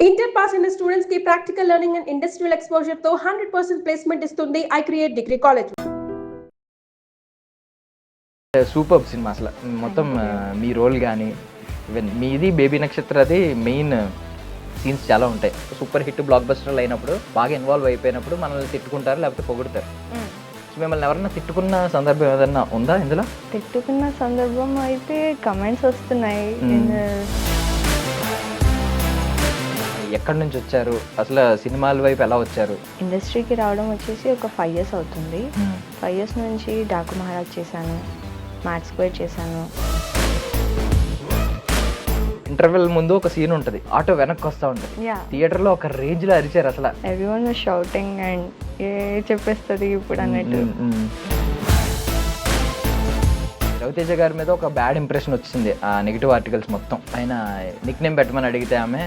Inter pass అయిన students కి practical learning and industrial exposure తో 100% ప్లేస్మెంట్ ఇస్తుంది I create degree college. Super cinema అసలు మొత్తం మీ రోల్ కానీ ఈవెన్ మీది బేబీ నక్షత్రది మెయిన్ సీన్స్ చాలా ఉంటాయి. సూపర్ హిట్ బ్లాక్ బస్టర్లు అయినప్పుడు బాగా ఇన్వాల్వ్ అయిపోయినప్పుడు మనల్ని తిట్టుకుంటారు లేకపోతే పొగుడుతారు. సో మిమ్మల్ని ఎవరన్నా తిట్టుకున్న సందర్భం ఏదన్నా ఉందా ఇందులో? తిట్టుకున్న సందర్భం అయితే కమెంట్స్ వస్తున్నాయి. ఎక్కడి నుంచి వచ్చారు, అసలు సినిమాల వైపు ఎలా వచ్చారు? ఇండస్ట్రీకి రావడం వచ్చేసి ఒక 5 years అవుతుంది. 5 years నుంచి డాకు మహారాజ్ చేశాను, మ్యాథ్స్ స్క్వేర్ చేశాను. ఇంటర్వెల్ ముందు ఒక సీన్ ఉంటుంది, ఆటో వెనక్కి వస్తూ ఉంటుంది, థియేటర్లో ఒక రేంజ్లో అరిచారు అసలు. ఎవ్రీవన్ వాస్ షౌటింగ్ అండ్ ఏ చెప్పేస్తుంది ఇప్పుడు అన్నట్టు. రవితేజ గారి మీద ఒక బ్యాడ్ ఇంప్రెషన్ వచ్చింది ఆ నెగిటివ్ ఆర్టికల్స్ మొత్తం. ఆయన నిక్ నేమ్ పెట్టమని అడిగితే ఆమె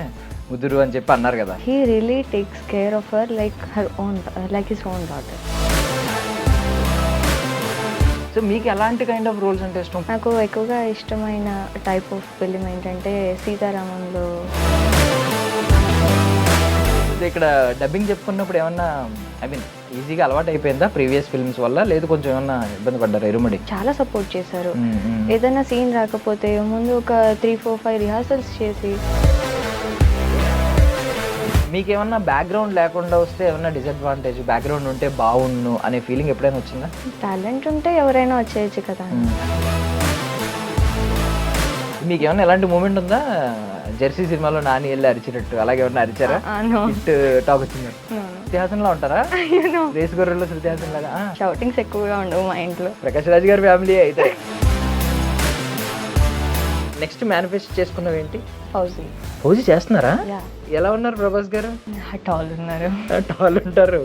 ముదురు అని చెప్పి అన్నారు కదా. He really takes care of her like his own daughter. So మీకు ఎలాంటి కైండ్ ఆఫ్ రోల్స్ అంటే ఇష్టం? నాకు ఎక్కువగా ఇష్టమైన టైప్ ఆఫ్ ఫిలిం ఏంటంటే సీతారామంలో. ఇక్కడ డబ్బింగ్ చెప్పుకున్నప్పుడు ఏమన్నా ఐ మీన్ ఈజీగా అలవాటు అయిపోయిందా ప్రీవియస్ ఫిల్మ్స్ వల్ల, లేదు కొంచెం ఏమన్నా ఇబ్బంది పడ్డారు? ఇరుముడి చాలా సపోర్ట్ చేశారు. ఏదైనా సీన్ రాకపోతే ముందు ఒక 3, 4, 5 రిహార్సల్స్ చేసి. మీకు ఏమన్నా బ్యాక్గ్రౌండ్ లేకుండా వస్తే ఏమన్నా డిసడ్వాంటేజ్, బ్యాక్గ్రౌండ్ ఉంటే బాగుండు అనే ఫీలింగ్ ఎప్పుడైనా వచ్చిందా? టాలెంట్ ఉంటే ఎవరైనా వచ్చేయచ్చు కదా. మీకు ఏమన్నా ఎలాంటి మూమెంట్ ఉందా? జెర్సీ సినిమాలో నాని వెళ్ళి అరిచినట్టు అలాగే ఏమన్నా అరిచారా? హిట్ టాక్ వచ్చింది. శృతిహాసన్లో ఉంటారా? రేసు గొర్రెల్లో శృతిహాసన్ లాగా షౌటింగ్స్ ఎక్కువగా ఉండవు మా ఇంట్లో. ప్రకాష్ రాజ్ గారి ఫ్యామిలీ అయితే. నెక్స్ట్ మేనిఫెస్ట్ చేసుకున్నవి ఏంటి? ఫౌజీ చేస్తున్నారా? ఎలా ఉన్నారు ప్రభాస్ గారు? టాల్ ఉన్నారు. టాల్ ఉంటారు.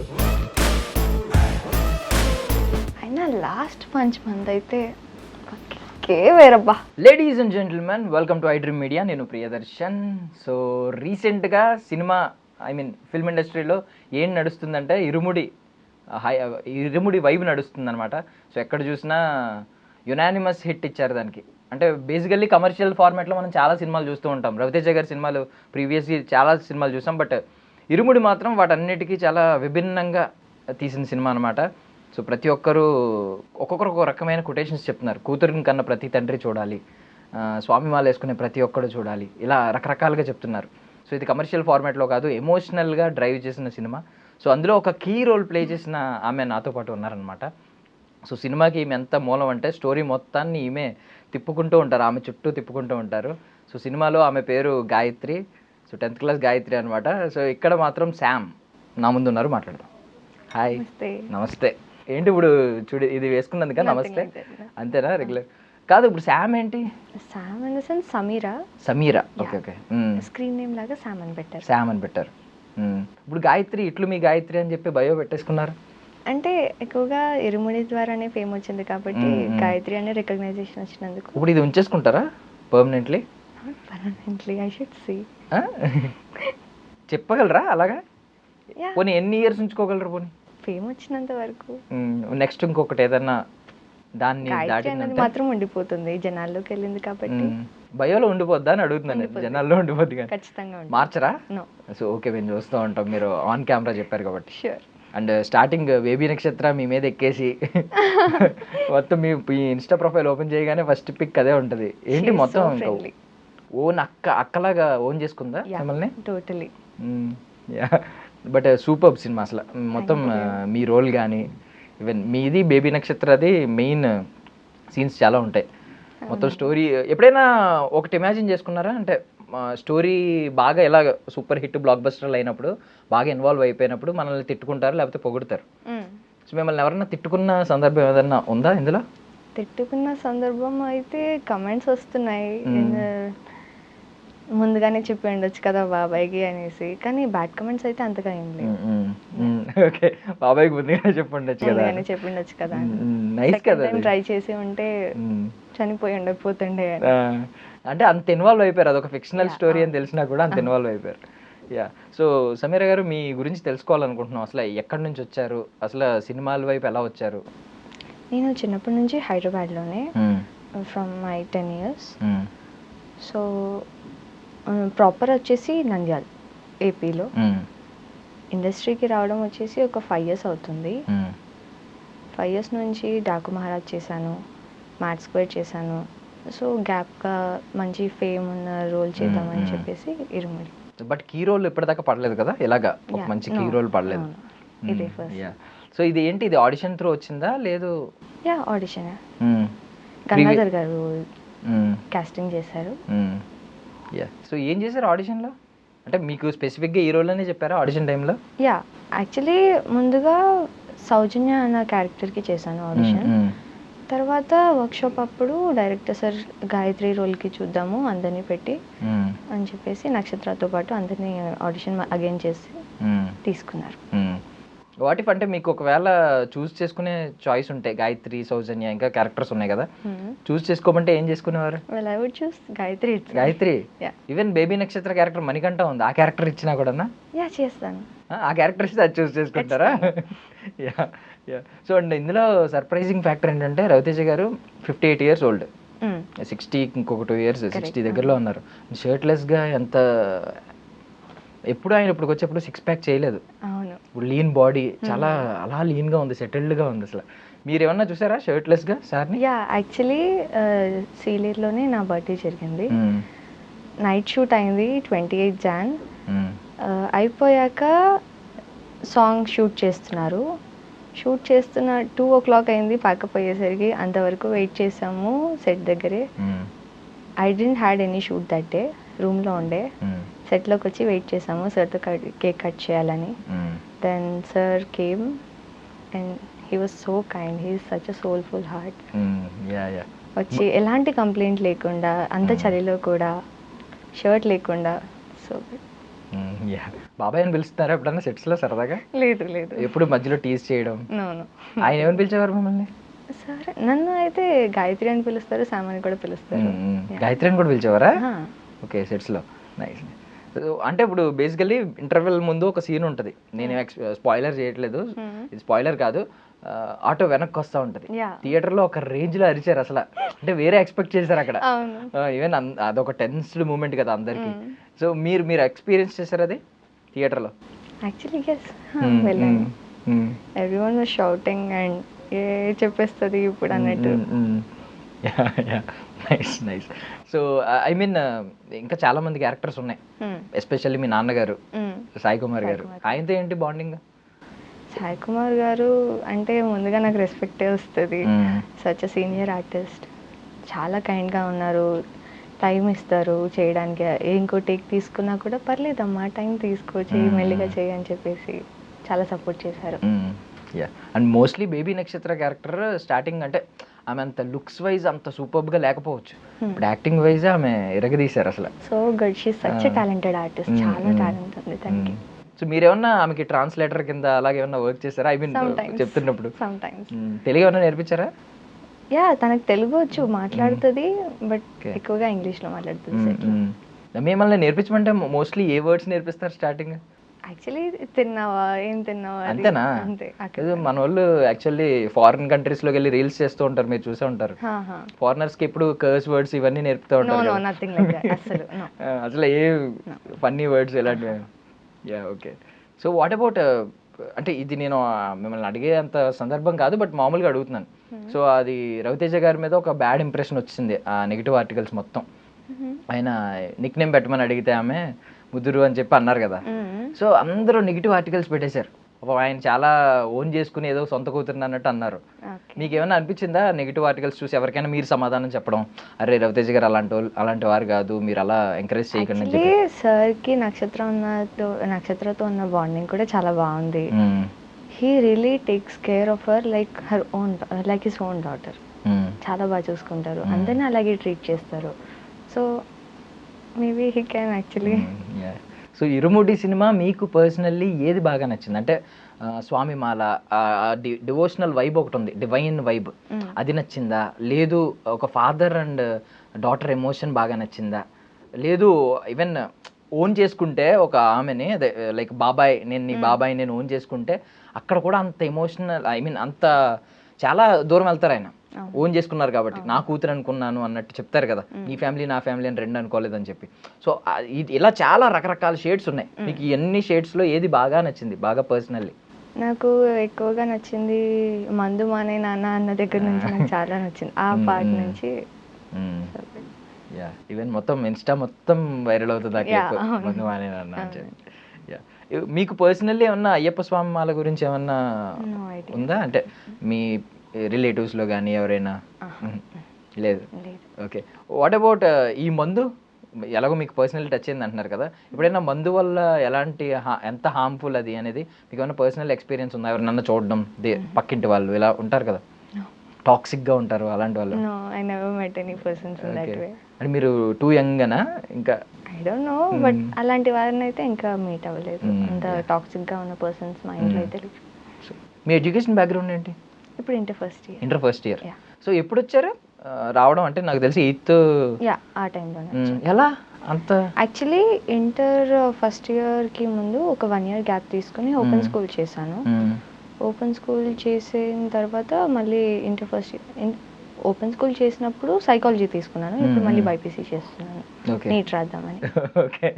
అయినా లాస్ట్ మంత్ అయితే వేరబ్బా. Ladies and gentlemen, welcome to I dream media. నేను ప్రియదర్శన్. సో రీసెంట్గా సినిమా ఐ మీన్ ఫిల్మ్ ఇండస్ట్రీలో ఏం నడుస్తుందంటే ఇరుముడి వైబ్ నడుస్తుంది అనమాట. సో ఎక్కడ చూసినా యునానిమస్ హిట్ ఇచ్చారు దానికి. అంటే బేసికల్లీ కమర్షియల్ ఫార్మాట్లో మనం చాలా సినిమాలు చూస్తూ ఉంటాం. రవితేజ గారి సినిమాలు ప్రీవియస్గా చాలా సినిమాలు చూసాం. బట్ ఇరుముడి మాత్రం వాటన్నిటికీ చాలా విభిన్నంగా తీసిన సినిమా అనమాట. సో ప్రతి ఒక్కరూ ఒక్కొక్కరు ఒక రకమైన కొటేషన్స్ చెప్తున్నారు. కూతురిని కన్నా ప్రతి తండ్రి చూడాలి, స్వామి మాల వేసుకునే ప్రతి ఒక్కరు చూడాలి, ఇలా రకరకాలుగా చెప్తున్నారు. సో ఇది కమర్షియల్ ఫార్మాట్లో కాదు, ఎమోషనల్గా డ్రైవ్ చేసిన సినిమా. సో అందులో ఒక కీ రోల్ ప్లే చేసిన ఆమె నాతో పాటు ఉన్నారనమాట. సో సినిమాకి ఈమె ఎంత మూలం అంటే స్టోరీ మొత్తాన్ని ఈమె తిప్పుకుంటూ ఉంటారు, ఆమె చుట్టూ తిప్పుకుంటూ ఉంటారు. సో సినిమాలో ఆమె పేరు Gayatri. So 10th class Gayatri అనమాట. సో ఇక్కడ మాత్రం శామ్ నా ముందు ఉన్నారు, మాట్లాడదాం. హాయ్. నమస్తే. ఏంటి ఇప్పుడు చూడు ఇది వేసుకున్నందుక నమస్తే అంతేనా? రెగ్యులర్ కాదు. ఇప్పుడు శామ్ ఏంటి? Sam in the sense Sameera. Okay okay. Screen name లాగా శామ్ అని పెట్టారు. ఇప్పుడు గాయత్రి ఇట్లు మీ గాయత్రి అని చెప్పి బయో పెట్టేసుకున్నారు. అంటే ఎక్కువగా ఇరుముడి ద్వారానే ఫేమ్ వచ్చింది కాబట్టి గాయత్రి అనే రికగ్నైజేషన్ వచ్చినందుకు. ఇప్పుడు ఇది ఉంచేసుకుంటారా పర్మనెంట్లీ? I should see. చెప్పగలరా అలాగా? పోనీ ఎన్ని ఇయర్స్ ఉంచుకోగలరు? పోనీ ఫేమ్ వచ్చినంత వరకు. నెక్స్ట్ ఇంకొకటి ఏదన్నా దాన్ని మాత్రం ఉండిపోతుంది, జనాల్లోకి వెళ్ళింది కాబట్టి. బయోలో ఉండిపోద్దా అని అడుగుతున్నాను. జనాల్లో ఉండిపోద్ది కానీ ఖచ్చితంగా మార్చరా? సో ఓకే, మేము చూస్తూ ఉంటాం, మీరు ఆన్ కెమెరా చెప్పారు కాబట్టి. షూర్. అండ్ స్టార్టింగ్ బేబీ నక్షత్ర మీ మీద ఎక్కేసి మొత్తం మీ ఇన్స్టా ప్రొఫైల్ ఓపెన్ చేయగానే ఫస్ట్ పిక్ అదే ఉంటుంది. ఏంటి మొత్తం ఓన్ అక్కలాగా ఓన్ చేసుకుందా మిమ్మల్ని? టోటలీ. బట్ సూపర్ సినిమా అసలు మొత్తం మీ రోల్ కానీ ఈవెన్ మీది బేబీ నక్షత్రది మెయిన్ సీన్స్ చాలా ఉంటాయి. మొత్తం స్టోరీ ఎప్పుడైనా ఒకటి ఇమాజిన్ చేసుకున్నారా? అంటే స్టోరీ బాగా ఎలా సూపర్ హిట్ బ్లాక్ బస్టర్లు అయినప్పుడు బాగా ఇన్వాల్వ్ అయిపోయినప్పుడు మనల్ని తిట్టుకుంటారు లేకపోతే పొగుడుతారు. సో మిమ్మల్ని ఎవరన్నా తిట్టుకున్న సందర్భం ఏదన్నా ఉందా ఇందులో? తిట్టుకున్న సందర్భం అయితే కమెంట్స్ వస్తున్నాయి. ముందుగానే చెప్పి ఉండొచ్చు కదా బాబాయ్కి అనేసి, కానీ బ్యాడ్ కమెంట్స్ అయితే అంతగా ఏం లేదు. ఓకే, బాబాయ్కి ముందుగానే చెప్పి ఉండొచ్చు కదా. నైస్ కదా. ట్రై చేసి ఉంటే చనిపోయి ఉండకపోతుండే. అంటే అంత ఇన్వాల్వ్ అయిపోయారు, అదొక ఫిక్షనల్ స్టోరీ అని తెలిసినా కూడా అంత ఇన్వాల్వ్ అయిపోయారు. సో సమీర గారు మీ గురించి తెలుసుకోవాలనుకుంటున్నాం. అసలు ఎక్కడి నుంచి వచ్చారు, అసలు సినిమాల వైపు ఎలా వచ్చారు? నేను చిన్నప్పటి నుంచి హైదరాబాద్లోనే, from my 10 years. So proper వచ్చేసి నంద్యాల్. ఏపీలో. ఇండస్ట్రీకి రావడం వచ్చేసి ఒక 5 years అవుతుంది. 5 years నుంచి డాకు మహారాజ్ చేశాను, మ్యాట్ స్క్వేర్ చేశాను. సో గ్యాప్గా మంచి ఫేమ్ ఉన్న రోల్ చేద్దామని చెప్పేసి ఇరుముడి. బట్ కీ రోల్ ఇప్పటిదాకా పడలేదు కదా, ఇలాగా ఒక మంచి కీ రోల్ పడలేదు. ఇదే ఫస్ట్. సో ఇది ఏంటి, ఇది ఆడిషన్ త్రూ వచ్చిందా లేదు? ఆడిషన్ గంగాధర్ గారు కాస్టింగ్ చేశారు. సో ఏం చేశారు ఆడిషన్లో? అంటే మీకు స్పెసిఫిక్గా ఈ రోల్ అనే చెప్పారా ఆడిషన్ టైంలో? యాక్చువల్లీ ముందుగా సౌజన్య అన్న క్యారెక్టర్కి చేశాను ఆడిషన్. తర్వాత వర్క్షాప్ అప్పుడు డైరెక్టర్ సార్ గాయత్రి రోల్కి చూద్దాము అందరినీ పెట్టి అని చెప్పేసి నక్షత్రతో పాటు అందరినీ ఆడిషన్ అగైన్ చేసి తీసుకున్నారు. వాట్ ఇఫ్ అంటే మీకు ఒకవేళ చూస్ చేసుకునే చాయిస్ ఉంటే గాయత్రి, సౌజన్య ఇంకా క్యారెక్టర్స్ ఉన్నాయి కదా, చూస్ చేసుకోమంటే ఏం చేసుకునేవారు? గాయత్రి. ఈవెన్ బేబీ నక్షత్ర క్యారెక్టర్ మణికంఠ ఉంది, ఆ క్యారెక్టర్ ఇచ్చినా కూడా చేస్తాను. ఆ క్యారెక్టర్ ఇస్తే అది చూస్ చేసుకుంటారా? సో అండ్ ఇందులో సర్ప్రైజింగ్ ఫ్యాక్టర్ ఏంటంటే రవితేజ గారు 58 years old, 60 ఇంకొక 2 years 60 దగ్గరలో ఉన్నారు. షర్ట్లెస్గా ఎంత ఎప్పుడు ఆయన ఇప్పుడు వచ్చేప్పుడు 6 pack చేయలేదు. ఇప్పుడు లీన్ బాడీ చాలా అలా లీన్గా ఉంది, సెటిల్డ్గా ఉంది. అసలు మీరు ఏమన్నా చూసారా షర్ట్లెస్గా సార్ని? యాక్చువల్లీ సీలేరులోనే నా బర్త్డే జరిగింది. నైట్ షూట్ అయింది 28 Jan. అయిపోయాక సాంగ్ షూట్ చేస్తున్నారు. షూట్ చేస్తున్న 2 o'clock అయింది పాకపోయేసరికి. అంతవరకు వెయిట్ చేసాము సెట్ దగ్గరే. I didn't had any shoot that day, రూమ్లో ఉండే. సెట్లోకి వచ్చి వెయిట్ చేసాము సార్తో కేక్ కట్ చేయాలని. Then sir came and he was so kind, he is such a soulful heart. వచ్చి ఎలాంటి కంప్లైంట్ లేకుండా, అంత చలిలో కూడా షర్ట్ లేకుండా, సో బాబాయ్ అని పిలుస్తున్నారా ఎప్పుడన్నా సెట్స్లో సరదాగా? లేదు ఎప్పుడు మధ్యలో టీజ్ చేయడం? ఆయన ఏమని పిలిచేవారు మిమ్మల్ని? సార్ నన్ను అయితే గాయత్రి అని పిలుస్తారు, సామాని కూడా పిలుస్తారు. గాయత్రి అని కూడా పిలిచేవారా? ఓకే, సెట్స్లో. నైస్. అంటే ఇప్పుడు బేసికల్లీ ఇంటర్వెల్ ముందు ఒక సీన్ ఉంటుంది, నేను స్పాయిలర్ చేయట్లేదు, ఇది స్పాయిలర్ కాదు. ఆటో వెనక్కి వస్తూ ఉంటుంది, థియేటర్లో ఒక రేంజ్లో అరిచారు అసలు, అంటే వేరే ఎక్స్పెక్ట్ చేశారు అక్కడ. ఈవెన్ అదొక టెన్స్డ్ మూమెంట్ కదా అందరికి. సో మీరు ఎక్స్పీరియన్స్ చేశారు అది థియేటర్లో? యాక్చువల్లీ వెళ్ళాను. ఎవ్రీవన్ వాస్ షౌటింగ్ అండ్ ఏ చెప్పేస్తుంది ఇప్పుడు అన్నట్టు. నైస్. సో ఐ మీన్ ఇంకా చాలా మంది క్యారెక్టర్స్ ఉన్నాయి, ఎస్పెషల్లీ మీ నాన్నగారు సాయి కుమార్ గారు, ఆయనతో ఏంటి బాండింగ్? సాయి కుమార్ గారు అంటే ముందుగా నాకు రెస్పెక్టే వస్తుంది. సచ్ అ సీనియర్ ఆర్టిస్ట్, చాలా కైండ్గా ఉన్నారు, టైం ఇస్తారు చేయడానికి. ఇంకో టేక్ తీసుకున్నా కూడా పర్లేదమ్మా, టైం తీసుకో, చేయి, మెల్లిగా చేయి అని చెప్పేసి చాలా సపోర్ట్ చేశారు. అండ్ మోస్ట్లీ బేబీ నక్షత్ర క్యారెక్టర్ స్టార్టింగ్ అంటే ఆమె అంత లుక్స్ వైజ్ అంత సూపర్గా లేకపోవచ్చు, ఇప్పుడు యాక్టింగ్ వైజ్ ఆమె ఎరగదీశారు అసలు. So good, she such a talented artist, చాలా టాలెంట్ ఉంది తనకి. సో మీరేమన్నా ఆమెకి ట్రాన్స్లేటర్ కింద అలాగే ఏమన్నా వర్క్ చేశారా? ఐ మీన్ చెప్తున్నప్పుడు తెలుగు ఏమన్నా నేర్పించారా? తనకు తెలుగు వచ్చు, మాట్లాడుతుంది, బట్ ఎక్కువగా ఇంగ్లీష్లో మాట్లాడుతుంది. మిమ్మల్ని నేర్పించమంటే మోస్ట్లీ ఏ వర్డ్స్ నేర్పిస్తారు స్టార్టింగ్? యాక్చువల్లీ తిన్నావా, ఏం తిన్నావా, అంతేనా? మన వాళ్ళు యాక్చువల్లీ ఫారిన్ కంట్రీస్ లోకి వెళ్ళి రీల్స్ చేస్తూ ఉంటారు, మీరు చూసే ఉంటారు. ఫారినర్స్ కి ఇప్పుడు కర్స్ వర్డ్స్ ఇవన్నీ నేర్పుతూ ఉంటారు, అసలు ఏ ఫన్నీ వర్డ్స్ ఇలాంటివి. ఓకే. సో వాట్ అబౌట్, అంటే ఇది నేను మిమ్మల్ని అడిగే అంత సందర్భం కాదు, బట్ మామూలుగా అడుగుతున్నాను. సో అది రవితేజ గారి మీద ఒక బ్యాడ్ ఇంప్రెషన్ వచ్చింది ఆ నెగిటివ్ ఆర్టికల్స్ మొత్తం. ఆయన నిక్ నేమ్ పెట్టమని అడిగితే ఆమె ముదురు అని చెప్పి అన్నారు కదా. సో అందరూ నెగిటివ్ ఆర్టికల్స్ పెట్టేశారు, ఆయన చాలా ఓన్ చేసుకుని ఏదో సొంత కూతురు అన్నట్టు అన్నారు. మీకు ఏమైనా అనిపించిందా నెగిటివ్ ఆర్టికల్స్ చూసి? ఎవరికైనా మీరు సమాధానం చెప్పడం, అరే రవితేజ గారు అలాంటి వారు కాదు, మీరు అలా ఎంకరేజ్ చేయకండి. సార్కి నక్షత్రతో ఉన్న బాండింగ్ కూడా చాలా బాగుంది. He really takes care of her like his own daughter. చాలా బాగా చూసుకుంటారు, అందరినీ అలాగే ట్రీట్ చేస్తారు. So maybe he can actually. So irumudi cinema మీకు పర్సనల్లీ ఏది బాగా నచ్చింది? అంటే స్వామిమాల డివోషనల్ వైబ్ ఒకటి ఉంది, డివైన్ వైబ్, అది నచ్చిందా? లేదు ఒక ఫాదర్ అండ్ డాటర్ ఎమోషన్ బాగా నచ్చిందా? లేదు ఈవెన్ ఓన్ చేసుకుంటే ఒక ఆమెని, అదే లైక్ బాబాయ్, నేను నీ బాబాయ్ నేను ఓన్ చేసుకుంటే అక్కడ కూడా అంత ఎమోషనల్, ఐ మీన్ అంత చాలా దూరం వెళ్తారు ఆయన. ఓన్ చేసుకున్నారు కాబట్టి నా కూతురు అనుకున్నాను అన్నట్టు చెప్తారు కదా, నీ ఫ్యామిలీ నా ఫ్యామిలీ అని రెండు అనుకోలేదని చెప్పి. సో ఇలా చాలా రకరకాల షేడ్స్ ఉన్నాయి. మీకు ఎన్ని షేడ్స్లో ఏది బాగా నచ్చింది, బాగా పర్సనల్లీ? నాకు ఎక్కువగా నచ్చింది మందు మానే నాన్న అన్న దగ్గర నుంచి నాకు చాలా నచ్చింది ఆ పార్ట్ నుంచి. యా, ఈవెన్ మొత్తం ఇన్స్టా మొత్తం వైరల్ అవుతుంది ఆ క్లిప్, మందు మానే నాన్న అని చెప్పి. యా, మీకు పర్సనల్లీ ఏమన్నా అయ్యప్ప స్వామి మాల గురించి ఏమన్నా ఉందా? అంటే మీ రిలేటివ్స్లో కానీ ఎవరైనా? లేదు. ఓకే, వాట్ అబౌట్ ఈ మందు? ఎలాగో మీకు పర్సనల్ టచ్ అయింది అంటున్నారు కదా, ఎప్పుడైనా మందు వల్ల ఎలాంటి ఎంత హార్మ్ఫుల్ అది అనేది మీకు ఏమైనా పర్సనల్ ఎక్స్పీరియన్స్ ఉందా? ఎవరినన్నా చూడడం, పక్కింటి వాళ్ళు ఇలా ఉంటారు కదా, టాక్సిక్గా ఉంటారు, అలాంటి వాళ్ళు? అంటే మీరు టూ యంగ్ అనా ఇంకా? ఐ డోంట్ నో, బట్ అలాంటి వారిని అయితే ఇంకా మీట్ అవ్వలేదు. అంత టాక్సిక్గా ఉన్న పర్సన్స్ మా ఇంట్లో అయితే లేదు. మీ ఎడ్యుకేషన్ బ్యాక్గ్రౌండ్ ఏంటి? ఇప్పుడు ఇంటర్ ఫస్ట్ ఇయర్. సో ఎప్పుడు వచ్చారు రావడం? అంటే నాకు తెలిసి 8th ఆ టైంలోనే. ఎలా అంత? యాక్చువల్లీ ఇంటర్ ఫస్ట్ ఇయర్కి ముందు ఒక 1 year గ్యాప్ తీసుకుని ఓపెన్ స్కూల్ చేశాను. ఓపెన్ స్కూల్ చేసిన తర్వాత మళ్ళీ ఇంటర్ ఫస్ట్ ఓపెన్ స్కూల్ చేసినప్పుడు సైకాలజీ తీసుకున్నాను. ఇప్పుడు మళ్ళీ బైపీసీ చేస్తున్నాను, నీట్ రాద్దామని. Okay,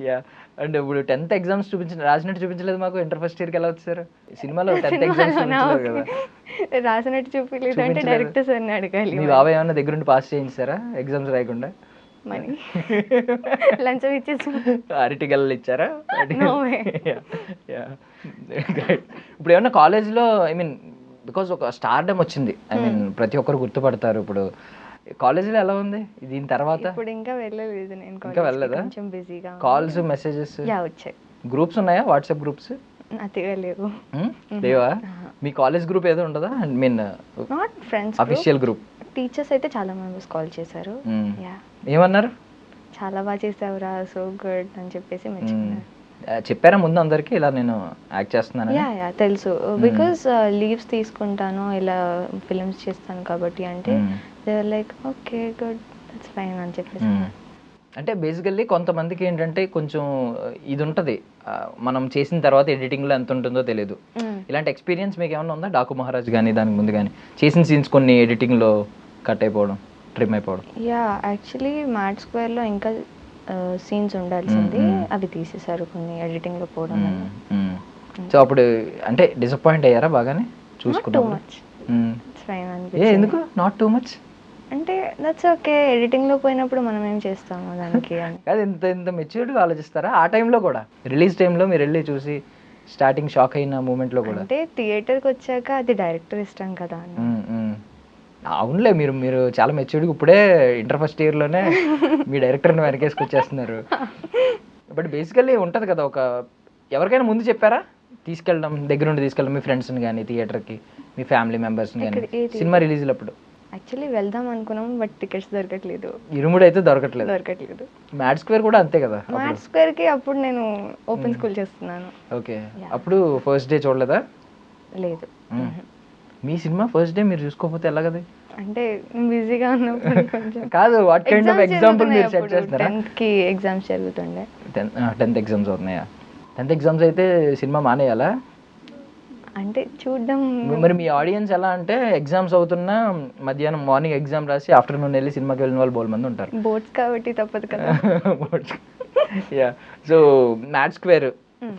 yeah. అంటే ఇప్పుడు 10th ఎగ్జామ్స్ రాసినట్టు చూపించలేదు మాకు. ఇంటర్ ఫస్ట్ ఇయర్కి ఎలా వచ్చారు? సినిమాలో 10th ఎగ్జామ్స్ కదా రాసినట్టు చూపించలేదు అంటే డైరెక్టర్ సార్ని అడగాలి. మీ బాబాయ్ ఏమన్నా దగ్గరుండి పాస్ చేయించారా ఎగ్జామ్స్ రాయకుండా? మనీ లంచం ఇచ్చేసి అరటిగల్లు ఇచ్చారా? ఇప్పుడు ఏమన్నా కాలేజ్లో ఐ మీన్ బికాజ్ ఒక స్టార్డమ్ వచ్చింది, ఐ మీన్ ప్రతి ఒక్కరు గుర్తుపడతారు. ఇప్పుడు కాలేజీలో ఎలా ఉంది దీని తర్వాత? ఇప్పుడు ఇంకా వెళ్ళలేదు నేను. ఇంకా వెళ్ళలేదా? కొంచెం బిజీగా. కాల్స్ మెసేజెస్ వచ్చాయి. గ్రూప్స్ ఉన్నాయా? WhatsApp groups? అతిగా లేవు. లేవా? మీ కాలేజ్ గ్రూప్ ఏదో ఉండదా? I mean not friends, official group. Teachers అయితే చాలా మెంబర్స్ కాల్ చేశారు. ఏమన్నారు? చాలా బాగా చేసావురా, సో గుడ్ అని చెప్పేసి మెచ్చుకున్నారు. చెప్పారా ముందు అందరికి ఇలా నేను యాక్ట్ చేస్తున్నాను? యా తెలుసు, బికాస్ లీవ్స్ తీసుకుంటాను ఇలా ఫిల్మ్స్ చేస్తాను కాబట్టి. అంటే they are like okay good, that's fine అని చెప్పేసి. అంటే బేసికల్లీ కొంతమందికి ఏంటంటే కొంచెం ఇది ఉంటుంది, మనం చేసిన తర్వాత ఎడిటింగ్లో ఎంత ఉంటుందో తెలియదు. ఇలాంటి ఎక్స్పీరియన్స్ మీకు ఏమైనా ఉందా? డాకు మహారాజ్ కానీ దానికి ముందు కానీ చేసిన సీన్స్ కొన్ని ఎడిటింగ్లో కట్ అయిపోవడం, ట్రిమ్ అయిపోవడం? యా, యాక్చువల్లీ మ్యాట్ స్క్వేర్లో ఇంకా సీన్స్ ఉండాల్సింది, అవి తీసేశారు కొన్ని ఎడిటింగ్లో పోవడం. సో అప్పుడు అంటే డిసప్పాయింట్ అయ్యారా బాగానే చూసుకున్నాం? ఎందుకు నాట్ టూ మచ్? అంటే దట్స్ ఓకే, ఎడిటింగ్లో పోయినప్పుడు మనం ఏం చేస్తాము దానికి అని. అది ఇంత మెచ్యూర్డ్గా ఆలోచిస్తారా? ఆ టైంలో కూడా, రిలీజ్ టైంలో మీరు వెళ్ళి చూసి స్టార్టింగ్ షాక్ అయిన మూమెంట్లో కూడా? అంటే థియేటర్కి వచ్చాక అది డైరెక్టర్ ఇష్టం కదా అని. అవునులే, మీరు చాలా మెచ్యూర్డ్గా ఇప్పుడే ఇంటర్ ఫస్ట్ ఇయర్లోనే మీ డైరెక్టర్ని వెనకేసుకొచ్చేస్తున్నారు. బట్ బేసికల్లీ ఉంటుంది కదా, ఒక ఎవరికైనా ముందు చెప్పారా తీసుకెళ్ళడం, దగ్గర నుండి తీసుకెళ్ళడం మీ ఫ్రెండ్స్ని కానీ థియేటర్కి, మీ ఫ్యామిలీ మెంబర్స్ని కానీ సినిమా రిలీజ్లప్పుడు? యాక్చువల్లీ వెళ్దాం అనుకున్నాం, బట్ టికెట్స్ దొరకట్లేదు. ఇరుముడు అయితే దొరకట్లేదు. మ్యాట్ స్క్వేర్ కూడా అంతే కదా? మ్యాట్ స్క్వేర్కి అప్పుడు నేను ఓపెన్ స్కూల్ చేస్తున్నాను. ఓకే, అప్పుడు ఫస్ట్ డే చూడలేదా? లేదు. మీ సినిమా ఫస్ట్ డే మీరు చూసుకోకపోతే ఎలా కదా? అంటే బిజీగా ఉన్నప్పుడు కొంచెం కాదు, వాట్ కైండ్ ఆఫ్ ఎగ్జాంపుల్ మీరు సెట్ చేస్తారా? 10th exams జరుగుతుండే. 10th ఎగ్జామ్స్ అవుతున్నాయా? 10th ఎగ్జామ్స్ అయితే సినిమా మానేయాలా? అంటే చూడడం. మరి మీ ఆడియన్స్ ఎలా అంటే ఎగ్జామ్స్ అవుతున్నా మధ్యాహ్నం మార్నింగ్ ఎగ్జామ్ రాసి ఆఫ్టర్నూన్ వెళ్ళి సినిమాకి వెళ్ళిన వాళ్ళు బోల్ మంది ఉంటారు. బోర్డ్స్ కాబట్టి తప్పదు కదా. Yeah, so mad square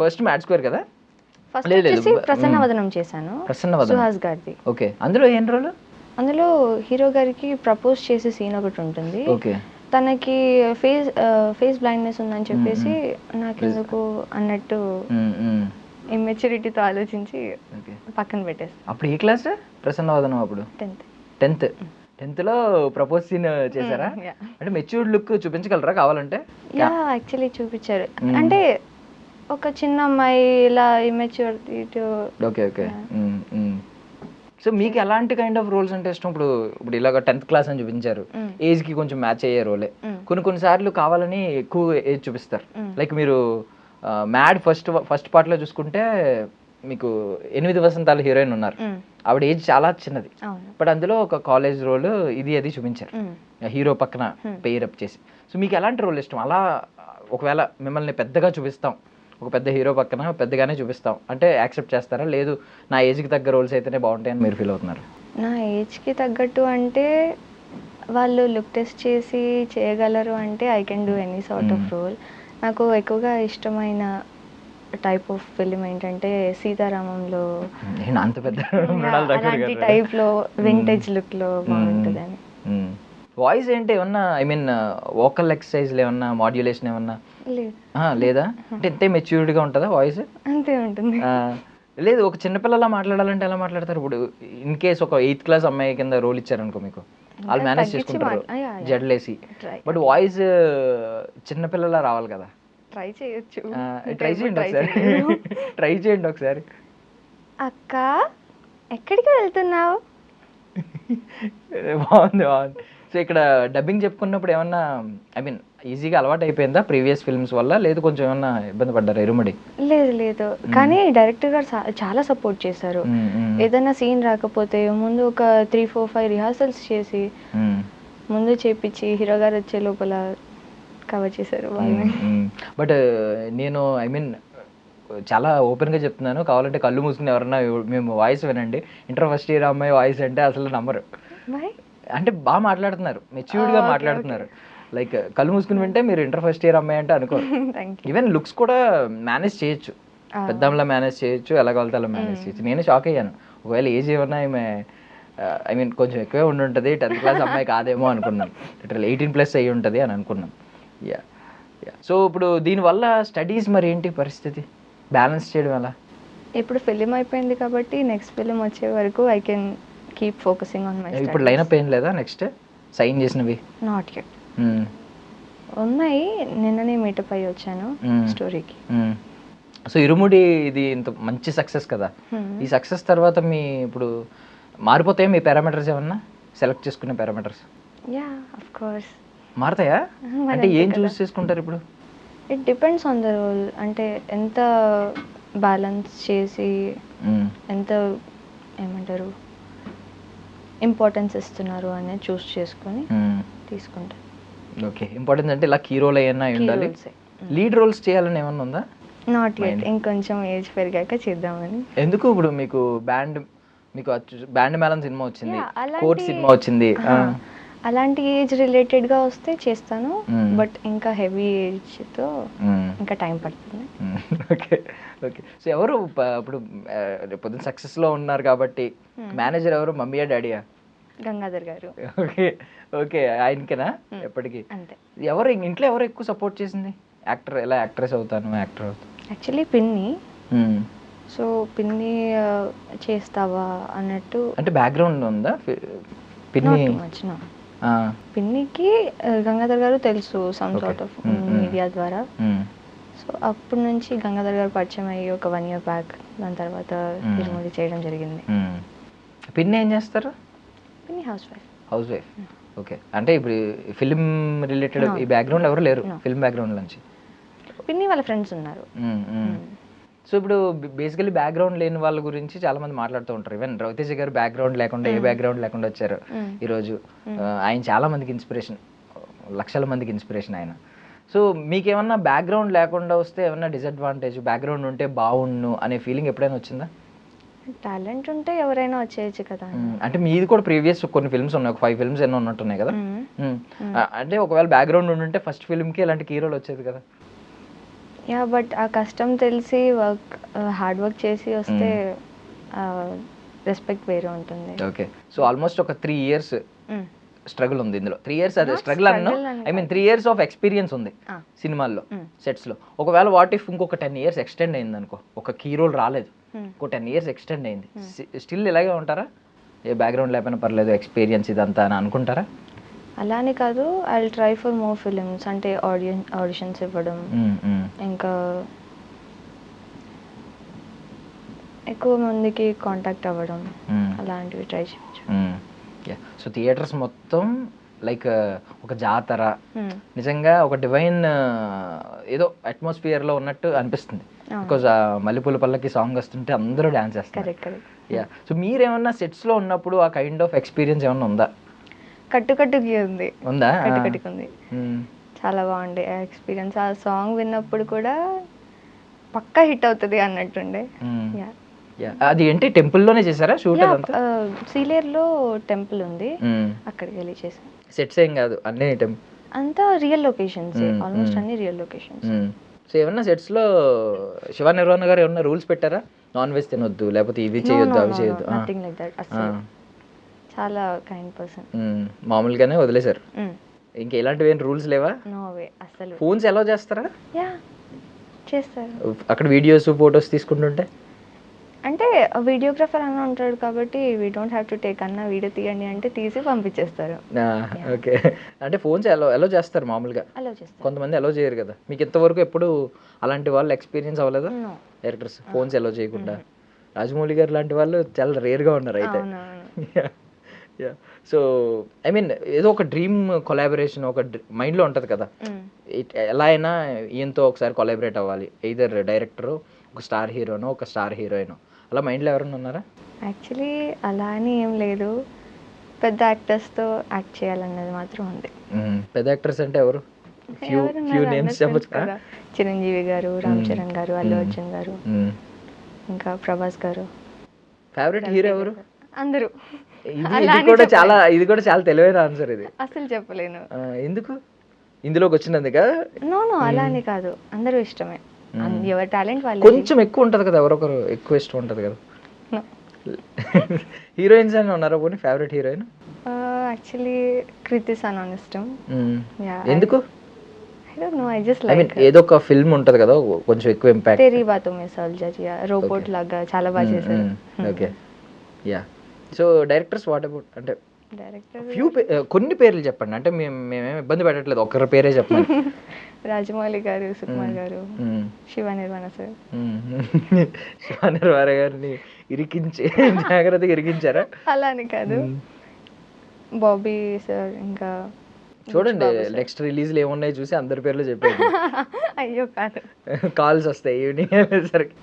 first mad square కదా? ఫస్ట్ వచ్చేసి ప్రసన్నవదనం చేశాను, సుహాస్ గారిది. ఓకే, అందులో ఏం రోల్? అందులో హీరో గారికి ప్రపోజ్ చేసే సీన్ ఒకటి ఉంటుంది. ఓకే, తనకి ఫేస్ బ్లైండ్నెస్ ఉందని చెప్పేసి నాకెందుకు అన్నట్టు ఇమ్మెచ్యూరిటీతో ఆలోచించి పక్కన పెట్టేస్తాను. అప్పుడు ఏ క్లాస్ ప్రసన్నవదనం? అప్పుడు 10th లో ప్రపోజ్ సీన్ చేశారా? అంటే మెచ్యూర్డ్ లుక్ చూపించగలరా కావాలంటే? యా, యాక్చువల్లీ చూపించారు. అంటే ఒక చిన్న అమ్మాయి ఇలా ఇమ్మెచ్యూరిటీ. ఓకే. సో మీకు ఎలాంటి కైండ్ ఆఫ్ రోల్స్ అంటే ఇష్టం? ఇప్పుడు ఇలాగ 10th క్లాస్ అని చూపించారు, ఏజ్ కి కొంచెం మ్యాచ్ అయ్యే రోలే. కొన్నిసార్లు కావాలని ఎక్కువ ఏజ్ చూపిస్తారు. లైక్ మీరు మ్యాడ్ ఫస్ట్ పార్ట్లో చూసుకుంటే మీకు 8 వసంతాల హీరోయిన్ ఉన్నారు, ఆవిడ ఏజ్ చాలా చిన్నది, బట్ అందులో ఒక కాలేజ్ రోల్ అది చూపించారు, హీరో పక్కన పెయిర్ అప్ చేసి. సో మీకు ఎలాంటి రోల్ ఇష్టం? అలా ఒకవేళ మిమ్మల్ని పెద్దగా చూపిస్తాం, ఒక పెద్ద హీరో పక్కన పెద్దగానే చూపిస్తాం అంటే యాక్సెప్ట్ చేస్తారా? లేదు నా ఏజ్కి తగ్గ రోల్స్ అయితేనే బాగుంటాయని మీరు ఫీల్ అవుతున్నారు? నా ఏజ్కి తగ్గట్టు అంటే వాళ్ళు లుక్ టెస్ట్ చేసి చేయగలరు అంటే I can do any sort of role. నాకు ఎక్కువగా ఇష్టమైన టైప్ ఆఫ్ ఫిలిం ఏంటంటే సీతారామంలో అంత పెద్ద మృణాల్ ఠాకూర్ అలాంటి గారు. టైప్లో వింటేజ్ లుక్లో బాగుంటుందని. వాయిస్ ఏంటి ఏమన్నా, ఐ మీన్ వోకల్ ఎక్సర్సైజ్లు ఏమన్నా, మాడ్యులేషన్ ఏమన్నా లేదు, లేదా? అంటే ఇంతే మెచ్యూర్డ్గా ఉంటుందా వాయిస్? అంతే ఉంటుంది. లేదు, ఒక చిన్నపిల్లలా మాట్లాడాలంటే ఎలా మాట్లాడతారు? ఇప్పుడు ఇన్ కేస్ ఒక 8th క్లాస్ అమ్మాయి కింద రోల్ ఇచ్చారనుకో మీకు, వాళ్ళు మేనేజ్ చేసుకుంటారు జడ్లేసి, బట్ వాయిస్ చిన్నపిల్లలా రావాలి కదా. ట్రై చేయొచ్చు. ట్రై చేయండి ఒకసారి. ట్రై చేయండి ఒకసారి. అక్క ఎక్కడికి వెళ్తున్నావు? బాగుంది బాగుంది. సో ఇక్కడ డబ్బింగ్ చెప్పుకున్నప్పుడు ఏమన్నా, ఐ మీన్ ఈజీగా అలవాటు అయిపోయిందా ప్రీవియస్ ఫిల్మ్స్ వల్ల, లేదు కొంచెం ఏమన్నా ఇబ్బంది పడ్డారా ఇరుముడి? లేదు లేదు, కానీ డైరెక్టర్ గారు చాలా సపోర్ట్ చేశారు. ఏదైనా సీన్ రాకపోతే ముందు ఒక 3-4-5 రిహార్సల్స్ చేసి ముందు చేపించి హీరో గారు వచ్చే లోపల కవర్ చేశారు వాళ్ళని. బట్ నేను ఐ మీన్ చాలా ఓపెన్గా చెప్తున్నాను, కావాలంటే కళ్ళు మూసుకుని ఎవరన్నా మేము వాయిస్ వినండి, ఇంటర్ ఫస్ట్ ఇయర్ అమ్మాయి వాయిస్ అంటే అసలు నమ్మరు. అంటే బాగా మాట్లాడుతున్నారు, మెచ్యూర్డ్గా మాట్లాడుతున్నారు. లైక్ కళ్ళు మూసుకుని వింటే మీరు ఇంటర్ ఫస్ట్ ఇయర్ అమ్మాయి అంటే అనుకోరు. ఈవెన్ లుక్స్ కూడా మేనేజ్ చేయొచ్చు, పెద్దమ్మలా మేనేజ్ చేయొచ్చు, ఎలా కొలత అలా మేనేజ్ చేయొచ్చు. నేను షాక్ అయ్యాను, ఒకవేళ ఏజ్ ఏమన్నా ఈమె ఐ మీన్ కొంచెం ఎక్కువే ఉండి ఉంటుంది, 10th క్లాస్ అమ్మాయి కాదేమో అనుకున్నాను, లిటరల్ 18+ అయ్యి ఉంటుంది అని అనుకున్నాను. Yeah yeah. సో ఇప్పుడు దీనివల్ల స్టడీస్ మరి ఏంటి పరిస్థితి, బ్యాలెన్స్ చేయడం ఎలా? ఇప్పుడు ఫిలిం అయిపోయింది కాబట్టి నెక్స్ట్ ఫిలిం వచ్చే వరకు I can keep focusing on my. ఇప్పుడు లైనప్ ఏం లేదా నెక్స్ట్ సైన్ చేసినవి? నాట్ యెట్, ఉన్నాయి. నిన్ననే మీటప్ అయ్యి వచ్చాను స్టోరీకి. సో ఇరుముడి ఇది ఇంత మంచి సక్సెస్ కదా, ఈ సక్సెస్ తర్వాత మీ ఇప్పుడు మారిపోతాయా మీ పారామీటర్స్ ఏమన్నా, సెలెక్ట్ చేసుకునే పారామీటర్స్? యా ఆఫ్ కోర్స్ మారుతాయా? అంటే ఏం చూస్ చేసుకుంటారు ఇప్పుడు? It depends on the role. అంటే ఎంత బ్యాలెన్స్ చేసి ఎంత ఏమంటారు ఇంపార్టెన్స్ ఇస్తున్నారు అనేది చూస్ చేసుకొని తీసుకుంటారు. ఓకే, ఇంపార్టెన్స్ అంటే ఇలా హీరోలు ఏమన్నా ఉండాలి, లీడ్ రోల్స్ చేయాలని ఏమన్నా ఉందా? నాట్ యెట్, ఇంకొంచెం ఏజ్ పెరిగాక చేద్దామని. ఎందుకు? ఇప్పుడు మీకు బ్యాండ్ మేళం సినిమా వచ్చింది, కోర్ట్ సినిమా వచ్చింది, అలాంటి ఏజ్ రిలేటెడ్గా వస్తే చేస్తాను, బట్ ఇంకా హెవీ ఏజ్తో ఇంకా టైం పడుతుంది. Okay okay. సో ఎవరు ఇప్పుడు పొద్దున్న సక్సెస్లో ఉన్నారు కాబట్టి మేనేజర్ ఎవరు, మమ్మీయా డాడీయా? గంగాధర్ గారు. ఓకే ఓకే, ఆయనకేనా ఎప్పటికీ? అంతే. ఎవరు ఇంట్లో ఎవరు ఎక్కువ సపోర్ట్ చేసింది? యాక్టర్ ఎలా యాక్ట్రెస్ అవుతాను, యాక్టర్ అవుతాను? యాక్చువల్లీ పిన్ని. సో పిన్ని చేస్తావా అన్నట్టు. అంటే బ్యాక్గ్రౌండ్ ఉందా పిన్ని? పిన్నికి గంగాధర్ గారు తెలుసు సమ్ సార్ట్ ఆఫ్ మీడియా ద్వారా. సో అప్పటి నుంచి గంగాధర్ గారు పరిచయం అయ్యి ఒక 1 year బ్యాక్, దాని తర్వాత ఇరుముడి చేయడం జరిగింది. పిన్ని ఏం చేస్తారు? పిన్ని house wife. House wife, okay. అంటే ఇప్పుడు ఫిల్మ్ రిలేటెడ్ ఈ బ్యాక్గ్రౌండ్ ఎవరు లేరు, ఫిల్మ్ బ్యాక్గ్రౌండ్ నుంచి? పిన్ని వాళ్ళ ఫ్రెండ్స్ ఉన్నారు. సో ఇప్పుడు బేసికలీ బ్యాక్గ్రౌండ్ లేని వాళ్ళ గురించి చాలా మంది మాట్లాడుతూ ఉంటారు. ఈవెన్ రవితేజ గారు బ్యాక్గ్రౌండ్ లేకుండా, ఏ బ్యాక్గ్రౌండ్ లేకుండా వచ్చారు ఈరోజు. ఆయన చాలా మందికి ఇన్స్పిరేషన్, లక్షల మందికి ఇన్స్పిరేషన్ ఆయన. సో మీకేమన్నా బ్యాక్గ్రౌండ్ లేకుండా వస్తే ఏమన్నా డిసడ్వాంటేజ్, బ్యాక్గ్రౌండ్ ఉంటే బాగుండు అనే ఫీలింగ్ ఎప్పుడైనా వచ్చిందా? టాలెంట్ ఉంటే ఎవరైనా వచ్చేయచ్చు కదా. అంటే మీది కూడా ప్రీవియస్ కొన్ని ఫిల్మ్స్ ఉన్నాయి, ఒక 5 films ఎన్నో ఉన్నట్టున్నాయి కదా. అంటే ఒకవేళ బ్యాక్గ్రౌండ్ ఉంటే ఫస్ట్ ఫిల్మ్కి ఇలాంటి హీరోలు వచ్చేది కదా. యా, బట్ ఆ కష్టం తెలిసి హార్డ్ వర్క్ చేసి వస్తే రెస్పెక్ట్ వేరే ఉంటుంది. ఓకే. సో ఆల్మోస్ట్ ఒక 3 years స్ట్రగుల్ ఉంది ఇందులో. 3 years అదే స్ట్రగుల్ అన్నా, I mean 3 years of experience ఉంది సినిమాల్లో, సెట్స్లో. ఒకవేళ వాట్ ఇఫ్ ఇంకొక 10 years ఎక్స్టెండ్ అయింది అనుకో, ఒక హీరోలు రాలేదు, ఇంకో 10 years ఎక్స్టెండ్ అయింది, స్టిల్ ఇలాగే ఉంటారా? ఏ బ్యాక్గ్రౌండ్ లేకపోయినా పర్లేదు, ఎక్స్పీరియన్స్ ఇదంతా అని అనుకుంటారా? అలానే కాదు, I will try for more films. అంటే ఆడిషన్స్ ఇవ్వడం, ఇంకా ఎక్కువ మందికి కాంటాక్ట్ అవ్వడం, అలాంటివి ట్రై చేయొచ్చు. సో థియేటర్స్ మొత్తం లైక్ ఒక జాతర, నిజంగా ఒక డివైన్ ఏదో అట్మాస్ఫియర్లో ఉన్నట్టు అనిపిస్తుంది. బికాజ్ ఆ మల్లెపూల పల్లకి సాంగ్ వస్తుంటే అందరూ డాన్స్ చేస్తారు. యా. సో మీరేమన్నా సెట్స్లో ఉన్నప్పుడు ఆ కైండ్ ఆఫ్ ఎక్స్పీరియన్స్ ఏమన్నా ఉందా? కట్టుకట్టుకి ఉంది. ఉందా? కట్టుకట్టుకి ఉంది. చాలా బాగుండే ఆ ఎక్స్పీరియన్స్. ఆ సాంగ్ విన్నప్పుడు కూడా పక్కా హిట్ అవుతుంది అన్నట్టుండే. అది ఏంటి టెంపుల్లోనే చేశారా షూట్ అదంతా? సీలేరులో టెంపుల్ ఉంది, అక్కడికి వెళ్ళి చేసాం. సెట్స్ ఏం కాదు, అన్నీ టెంపుల్ అంతా రియల్ లొకేషన్స్, ఆల్మోస్ట్ అన్ని రియల్ లొకేషన్స్. సో ఏమన్నా సెట్స్లో శివ నిర్వాణ గారు ఏమన్నా రూల్స్ పెట్టారా? నాన్ వెజ్ తినొద్దు, లేకపోతే ఇది చేయొద్దు, అవి చేయొద్దు? Nothing like that. అసలు చాలా కైండ్ పర్సన్. మామూలుగానే వదిలేశారు, ఇంకా ఇలాంటివి ఏం రూల్స్ లేవా? నో వే అసలు. ఫోన్స్ అలౌ చేస్తారా? యా చేస్తారు. అక్కడ వీడియోస్ ఫొటోస్ తీసుకుంటుంటే అంటే వీడియోగ్రాఫర్ అన్న ఉంటాడు కాబట్టి we don't have to take, అన్న వీడియో తీయండి అంటే తీసి పంపించేస్తారు. ఓకే, అంటే ఫోన్స్ అలౌ చేస్తారు మామూలుగా, అలౌ చేస్తారు. కొంతమంది అలౌ చేయరు కదా. మీకు ఇంతవరకు ఎప్పుడు అలాంటి వాళ్ళు ఎక్స్పీరియన్స్ అవ్వలేదా డైరెక్టర్స్ ఫోన్స్ అలౌ చేయకుండా? రాజమౌళి గారు లాంటి వాళ్ళు చాలా రేర్గా ఉన్నారు అయితే. సో ఐ మీన్ ఏదో ఒక డ్రీమ్ కొలాబరేషన్ ఒక మైండ్లో ఉంటుంది కదా, ఎలా అయినా ఈయనతో ఒకసారి కొలాబరేట్ అవ్వాలి, ఎయిదర్ డైరెక్టరు, ఒక స్టార్ హీరోనో, ఒక స్టార్ హీరోయిన్, అలా మైండ్లో ఎవరైనా ఉన్నారా? యాక్చువల్లీ అలా అని ఏం లేదు, పెద్ద యాక్టర్స్తో యాక్ట్ చేయాలన్నది మాత్రం ఉంది. పెద్ద యాక్టర్స్ అంటే ఎవరు? ఫ్యూ నేమ్స్ చెప్పొచ్చు కదా. చిరంజీవి గారు, రామ్ చరణ్ గారు, అల్లు అర్జున్ గారు, ఇంకా ప్రభాస్ గారు. ఫేవరెట్ హీరో ఎవరు? అందరూ. ఇది కూడా చాలా తెలివైన ఆన్సర్ ఇది. అసలు చెప్పలేను. ఎందుకు? ఇందులోకి వచ్చినందుక? నో అలా అని కాదు, అందరూ ఇష్టమే, ఎవరి టాలెంట్ వాళ్ళు. కొంచెం ఎక్కువ ఉంటది కదా, ఎవరొకరు ఎక్కువ ఇష్టం ఉంటది కదా. హీరోయిన్స్ అని ఉన్నారా పోనీ favourite heroine? Actually Kriti Sanon ఇష్టం. ఎందుకు? I don't know, I just like. ఏదో ఒక ఫిల్మ్ ఉంటది కదా కొంచెం ఎక్కువ ఇంపాక్ట్. తెరీ బాతో మే సల్జా రోబోట్ లాగా చాలా బాగా చేశారు. Okay, yeah. So directors what about, అంటే డైరెక్టర్ కొన్ని పేర్లు చెప్పండి, అంటే మేమేం ఇబ్బంది పెట్టట్లేదు, ఒక్కరి పేరే చెప్పండి. రాజమౌళి గారు, సుకుమార్ గారు, శివ నిర్వాణ సార్. శివ నిర్వాణ గారిని ఇరికించి జాగ్రత్తగా ఇరికించారా? అలా అని కాదు, బాబీ సార్, ఇంకా చూడండి నెక్స్ట్ రిలీజ్లు ఏమున్నాయి చూసి అందరి పేర్లు చెప్పేది. అయ్యో కాదు, కాల్స్ వస్తాయి ఈవినింగ్ అయ్యేసరికి.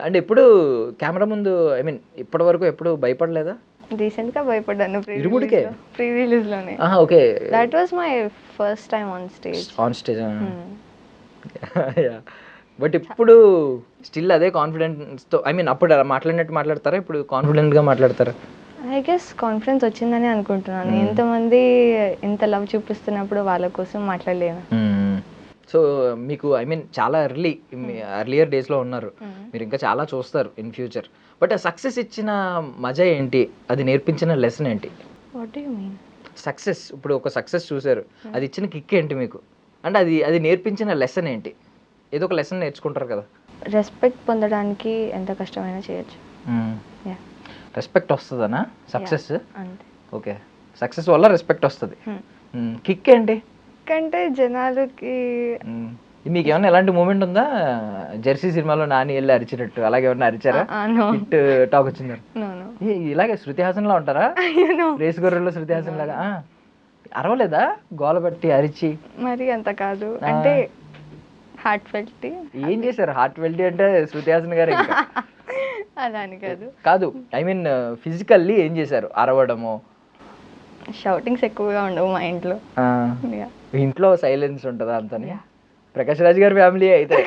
అంటే ఎప్పుడు కెమెరా ముందు, ఐ మీన్ ఇప్పటి వరకు ఎప్పుడు భయపడలేదా? రీసెంట్ గా భయపడ్డాను, ప్రీ రిలీజ్ లోనే. Okay, that was my first time on stage. But ఇప్పుడు స్టిల్ అదే కాన్ఫిడెన్స్ తో, ఐ మీన్ అప్పుడు అలా మాట్లాడినట్టు మాట్లాడతారా, ఇప్పుడు కాన్ఫిడెంట్ గా మాట్లాడతారా? ఐ గెస్ కాన్ఫిడెన్స్ వచ్చిందని అనుకుంటున్నాను. ఎంతమంది ఎంత లవ్ చూపిస్తున్నప్పుడు వాళ్ళ కోసం మాట్లాడలేను. సో మీకు ఐ మీన్ చాలా ఎర్లియర్ డేస్లో ఉన్నారు, మీరు ఇంకా చాలా చూస్తారు ఇన్ ఫ్యూచర్. బట్ ఆ సక్సెస్ ఇచ్చిన మజా ఏంటి, అది నేర్పించిన లెసన్ ఏంటి? What do you mean? Success, ఇప్పుడు ఒక సక్సెస్ చూసారు, అది ఇచ్చిన కిక్ ఏంటి మీకు, అంటే అది నేర్పించిన లెసన్ ఏంటి? ఏదో ఒక లెసన్ నేర్చుకుంటారు కదా. రెస్పెక్ట్ పొందడానికి ఎంత కష్టమైనా చేయొచ్చు. రెస్పెక్ట్ వస్తుందనా సక్సెస్? ఓకే, సక్సెస్ వల్ల రెస్పెక్ట్ వస్తుంది. కిక్ ఏంటి? అంటే జనాలకి మీకు ఏమన్నా ఎలాంటి మూమెంట్ ఉందా? జెర్సీ సినిమాలో నాని వెళ్ళి అరిచినట్టు అలాగే ఏమన్నా అరిచారా? హిట్ టాక్ వచ్చిందా? ఇలాగే శృతి హాసన్ లా ఉంటారా? రేస్ గొర్రెల్లో శృతి హాసన్ లాగా అరవలేదా? గోల బట్టి అరిచి మరి అంత కాదు, అంటే హార్ట్ ఫెల్ట్. ఏం చేశారు హార్ట్ ఫెల్ట్ అంటే శృతి హాసన్ గారు? అలా అని కాదు, ఐ మీన్ ఫిజికల్లీ ఏం చేశారు? అరవడము, షౌటింగ్స్ ఎక్కువగా ఉండవు మా ఇంట్లో. ఇంట్లో సైలెన్స్ ఉంటుందా అంతని? ప్రకాష్ రాజ్ గారి ఫ్యామిలీ అయితే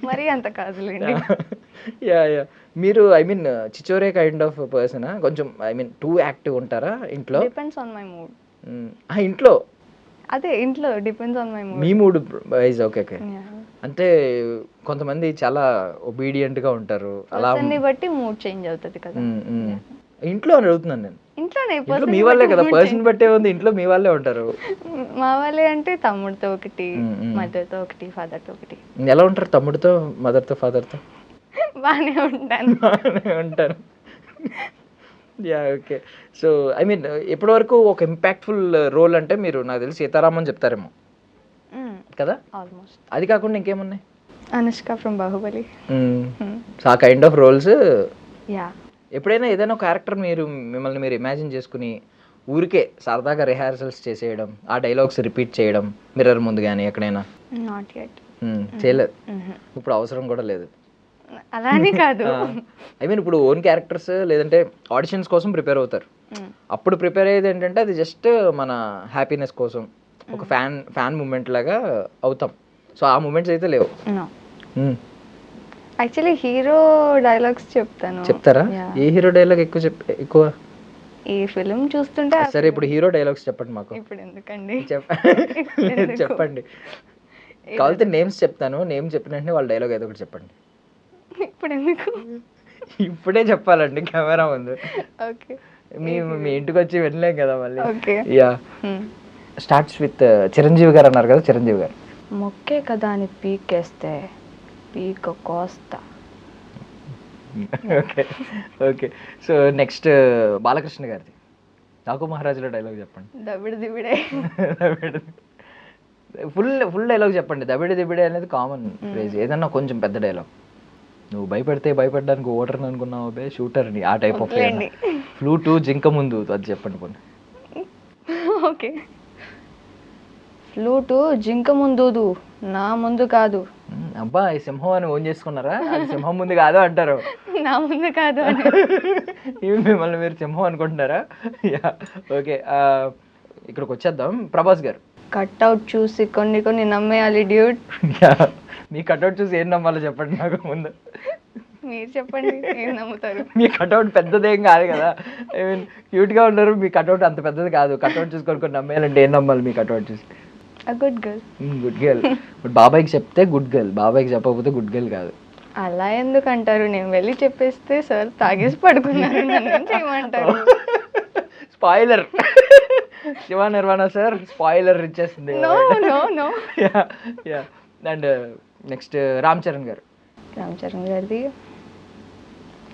మరి అంత కాదులేండి. మీరు I mean Chhichhore kind of person, కొంచెం ఐ మీన్ టూ యాక్టివ్ ఉంటారా ఇంట్లో? Depends on my mood. ఇంట్లో అదే ఇంట్లో depends on my mood. Me mood wise. Okay okay, అంటే కొంతమంది చాలా ఒబీడియంట్ గా ఉంటారు, అలా బట్టి మూడ్ చేంజ్ అవుతుంది కదా. ఇంట్లో అని అడుగుతున్నాను నేను. ఇంట్లోనే మీ వాళ్ళే కదా, పర్సన్ బట్టే ఉంది, ఇంట్లో మీ వాళ్ళే ఉంటారు. మా వాళ్ళే అంటే తమ్ముడితో ఒకటి, మదర్తో ఒకటి, ఫాదర్తో ఒకటి. ఎలా ఉంటారు తమ్ముడితో, మదర్తో, ఫాదర్తో? బాగానే ఉంటాను. Yeah okay. So I mean ఇప్పటి వరకు ఒక ఇంపాక్ట్ఫుల్ రోల్ అంటే మీరు నాకు తెలిసి సీతారామన్ చెప్తారేమో కదా. ఆల్మోస్ట్. అది కాకుండా ఇంకేమున్నాయి? అనుష్క ఫ్రమ్ బాహుబలి. ఆ కైండ్ ఆఫ్ రోల్స్. యా. ఎప్పుడైనా ఏదైనా క్యారెక్టర్ మిమ్మల్ని మీరు ఇమాజిన్ చేసుకుని ఊరికే సరదాగా రిహార్సల్స్ చేసేయడం, ఆ డైలాగ్స్ రిపీట్ చేయడం మిర్రర్ ముందు కానీ ఎక్కడైనా? Not yet. చేయలేదు, ఇప్పుడు అవసరం కూడా లేదు. అలానే కాదు, ఐ మీన్ ఇప్పుడు ఓన్ క్యారెక్టర్స్ లేదంటే ఆడిషన్స్ కోసం ప్రిపేర్ అవుతారు, అప్పుడు ప్రిపేర్ అయ్యేది ఏంటంటే అది జస్ట్ మన హ్యాపీనెస్ కోసం, ఒక ఫ్యాన్ మూమెంట్ లాగా అవుతాం. సో ఆ మూమెంట్స్ అయితే లేవు. యాక్చువల్లీ హీరో డైలాగ్స్ చెప్తాను. చెప్తారా? Yeah. ఏ హీరో డైలాగ్ ఎక్కువ? ఈ ఫిలిం చూస్తుంటే సరే ఇప్పుడు హీరో డైలాగ్స్ చెప్పండి మాకు. ఇప్పుడు ఎందుకండి? చెప్పండి. కావాలంటే నేమ్స్ చెప్తాను, నేమ్ చెప్పిన వెంటనే వాళ్ళ డైలాగ్ ఏదో ఒకటి చెప్పండి. ఇప్పుడు ఎందుకు? ఇప్పుడే చెప్పాలండి కెమెరా ముందు. ఓకే, మీ మీ ఇంటికి వచ్చి వెళ్ళలేం కదా మళ్ళీ. Okay. Yeah, starts with Chiranjeevi గారు అన్నారు కదా, చిరంజీవి గారు. మొక్కే కదా అని పీకేస్తే పీక కోస్తా. Okay okay. So next Balakrishna గారిది నాకు మహారాజులో డైలాగ్ చెప్పండి. దబిడి దిబిడే. ఫుల్ డైలాగ్ చెప్పండి. దబిడి దిబిడే అనేది కామన్ ఫ్రేజ్. ఏదన్నా కొంచెం పెద్ద డైలాగ్. నువ్వు భయపడితే భయపడడానికి ఓటర్ అనుకున్నావు బే షూటర్ అని, ఆ టైప్ ఆఫ్ ఫ్లూటు జింక ముందు అది చెప్పండి పోనీ. ఓకే, ఫ్లూటు జింక ముందు నా ముందు కాదు. అబ్బా ఈ సింహం అని ఓన్ చేసుకున్నారా? అది సింహం ముందు కాదు అంటారు. నా ముందు కాదు అని. ఇవి మిమ్మల్ని మీరు సింహం అనుకుంటున్నారా? Yeah, okay. ఇక్కడికి వచ్చేద్దాం. ప్రభాస్ గారు కట్అవుట్ చూసి కొన్ని కొన్ని నమ్మేయాలి డ్యూడ్. మీ కట్అవుట్ చూసి ఏం నమ్మాలో చెప్పండి నాకు ముందు. మీరు చెప్పండి, ఏం నమ్ముతారు? మీ కట్అవుట్ పెద్దదేం కాదు కదా. ఐ మీన్ క్యూట్గా ఉన్నారు, మీ కట్అవుట్ అంత పెద్దది కాదు. కట్అవుట్ చూసుకొని కొన్ని నమ్మేయాలంటే ఏం నమ్మాలి మీ కట్అవుట్ చూసి? Good girl. Good girl. But బాబాయ్కి చెప్తే గుడ్ గర్ల్, బాబాయ్కి చెప్పకపోతే గుడ్ గర్ల్ కాదు. అలా ఎందుకు అంటారు? నేను వెళ్ళి చెప్పేస్తే సార్ తాగేసి పడుకున్నారు, నన్ను ఏం చేయమంటారు? Spoiler. Shiva Nirvana sir spoiler ఇచ్చేస్తుంది. No no no. Yeah. And next Ram Charan garu. Ram Charan గారిది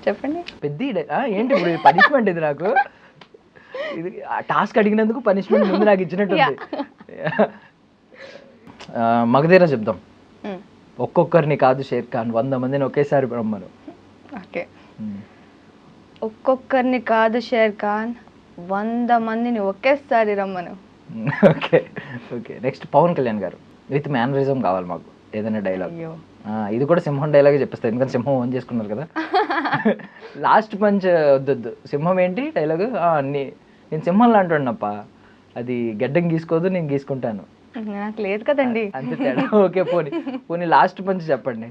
చెప్పండి. పెద్ద ఏంటి ఇప్పుడు పనిష్మెంట్ ఇది నాకు? ఇది టాస్క్ అడిగినందుకు పనిష్మెంట్ ముందు నాకు ఇచ్చినట్టుంది. మగధీర చెప్దాం. ఒక్కొక్కరిని కాదు షేర్ ఖాన్, 100 మందిని ఒకేసారి రమ్మను. ఓకే, ఒక్కొక్కరిని కాదు షేర్ ఖాన్, 100 మందిని ఒకేసారి రమ్మను. Okay okay. Next Pawan Kalyan garu. With mannerism కావాలి మాకు, ఏదైనా డైలాగ్. ఇది కూడా సింహం డైలాగే చెప్పేస్తాను, ఎందుకంటే సింహం ఓన్ చేసుకున్నారు కదా. లాస్ట్ పంచ్ వద్దొద్దు. సింహం ఏంటి డైలాగు? నేను సింహం లాంటివాడినప్ప, అది గడ్డం గీసుకోదు, నేను గీసుకుంటాను. నాకు లేదు కదండి. అంతే తేడా. ఓకే పోనీ లాస్ట్ పంచ్ చెప్పండి.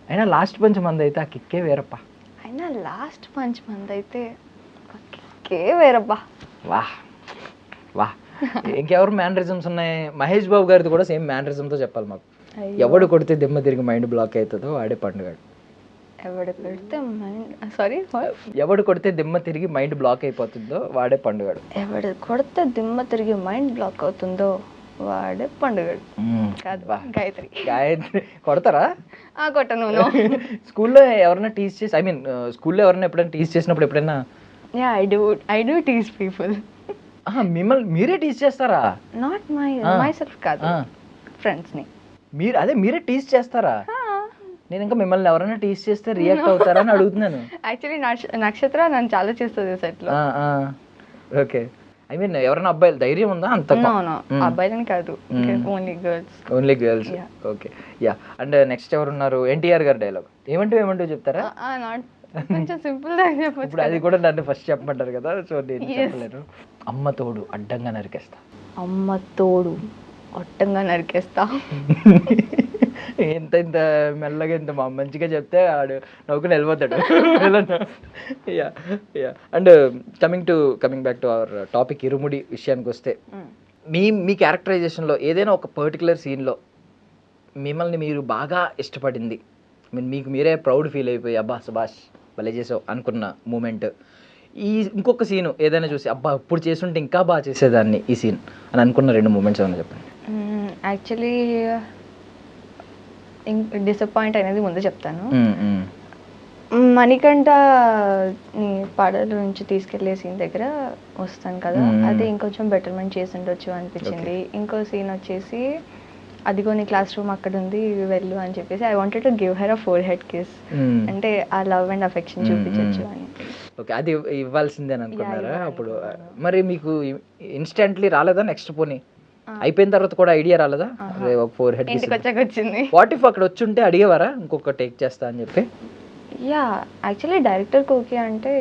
అయినా లాస్ట్ పంచ్ మంది అయితే ఆ కిక్కే వేరప్ప. అయినా లాస్ట్ పంచ్ మంది అయితే కిక్కే వేరబ్బా. వాహ్ వాహ్. ఇంకెవరు మ్యానరిజమ్స్ ఉన్నాయి? మహేష్ బాబు గారిది కూడా సేమ్ మ్యానరిజంతో చెప్పాలి మాకు. ఎవడు కొడితే దిమ్మ తిరిగి మైండ్ బ్లాక్ అవుతుందో వాడే పండుగాడు. ఎవడు కొడితే దిమ్మ తిరిగి మైండ్ బ్లాక్ అయిపోతుందో వాడే పండుగాడు. ఎవడు కొడితే దిమ్మ తిరిగి మైండ్ బ్లాక్ అవుతుందో వాడే పండుగాడు. గాయత్రి. గాయత్రి కొడతారా? కొట్టను. స్కూల్లో ఎవరైనా టీచ్ చేసి, ఐ మీన్ స్కూల్లో ఎవరైనా ఎప్పుడైనా టీచ్ చేసినప్పుడు ఎప్పుడైనా? I do teach people. మిమ్మల్ని మీరే టీచ్ చేస్తారా? నాట్ మై సెల్ఫ్ కాదు, ఫ్రెండ్స్ ని. మీరే టీచ్ చేస్తారా? నేను ఇంకా మిమ్మల్ని ఎవరైనా టీచ్ చేస్తే రియాక్ట్ అవుతారా అని అడుగుతున్నాను. యాక్చువల్లీ నక్షత్ర నన్ను చాలా చేస్తుంది సెట్ లో. ఓకే. ఐ మీన్ ఎవరైనా అబ్బాయిలు ధైర్యం ఉందా అంత? అబ్బాయిలని కాదు, only girls. Only girls. Okay yeah. And next ఎవరు ఉన్నారు? ఎన్టీఆర్ గారి డైలాగ్ ఏమంటూ చెప్తారా? కొంచెం సింపుల్ గా చెప్పొచ్చు. ఇప్పుడు అది కూడా నన్ను ఫస్ట్ చెప్పమంటారు కదా, సో నేను చెప్పలేను. అమ్మ తోడు అడ్డంగా నరికేస్తా. అమ్మ తోడు అడ్డంగా నరికేస్తా. ఇంత మెల్లగా ఇంత మంచిగా చెప్తే ఆడు నవ్వుకుని వెళ్ళిపోతాడు. Yeah yeah. And coming back to our topic, ఇరుముడి విషయానికి వస్తే, మీ క్యారెక్టరైజేషన్లో ఏదైనా ఒక పర్టికులర్ సీన్లో మిమ్మల్ని మీరు బాగా ఇష్టపడింది, మీకు మీరే ప్రౌడ్ ఫీల్ అయిపోయి అబ్బా సుభాష్ భలే చేసావు అనుకున్న మూమెంట్, ఇంకొక సీను ఏదైనా చూసి అబ్బా ఇప్పుడు చేస్తుంటే ఇంకా బాగా చేసేదాన్ని ఈ సీన్ అని అనుకున్న 2 మూమెంట్స్ ఏమైనా చెప్పండి. యాక్చువల్లీ డిసప్పాయింట్ అనేది ముందు చెప్తాను. మణికంఠ పాడల నుంచి తీసుకెళ్లే సీన్ దగ్గర వస్తాను కదా, అది ఇంకొంచెం బెటర్మెంట్ చేసి ఉండొచ్చు అనిపించింది. ఇంకో సీన్ వచ్చేసి అదిగో నీ క్లాస్ రూమ్ అక్కడ ఉంది వెళ్ళు అని చెప్పేసి I wanted to give her a four head kiss, అంటే ఆ లవ్ అండ్ అఫెక్షన్ చూపించచ్చు అని. ఓకే, అది ఇవ్వాల్సిందే అని అనుకున్నారా అప్పుడు? మరి మీకు ఇన్స్టెంట్లీ రాలేదా? నెక్స్ట్ పోనీ అయిపోయిన తర్వాత కూడా ఐడియా రాలేదా? ఒక ఫోర్ హెడ్ కిస్ వచ్చింది. వాట్ ఇఫ్ అక్కడ వచ్చి ఉంటే అడిగేవారా ఇంకొక టేక్ చేస్తా అని చెప్పి? యా, యాక్చువల్లీ డైరెక్టర్కి ఓకే అంటే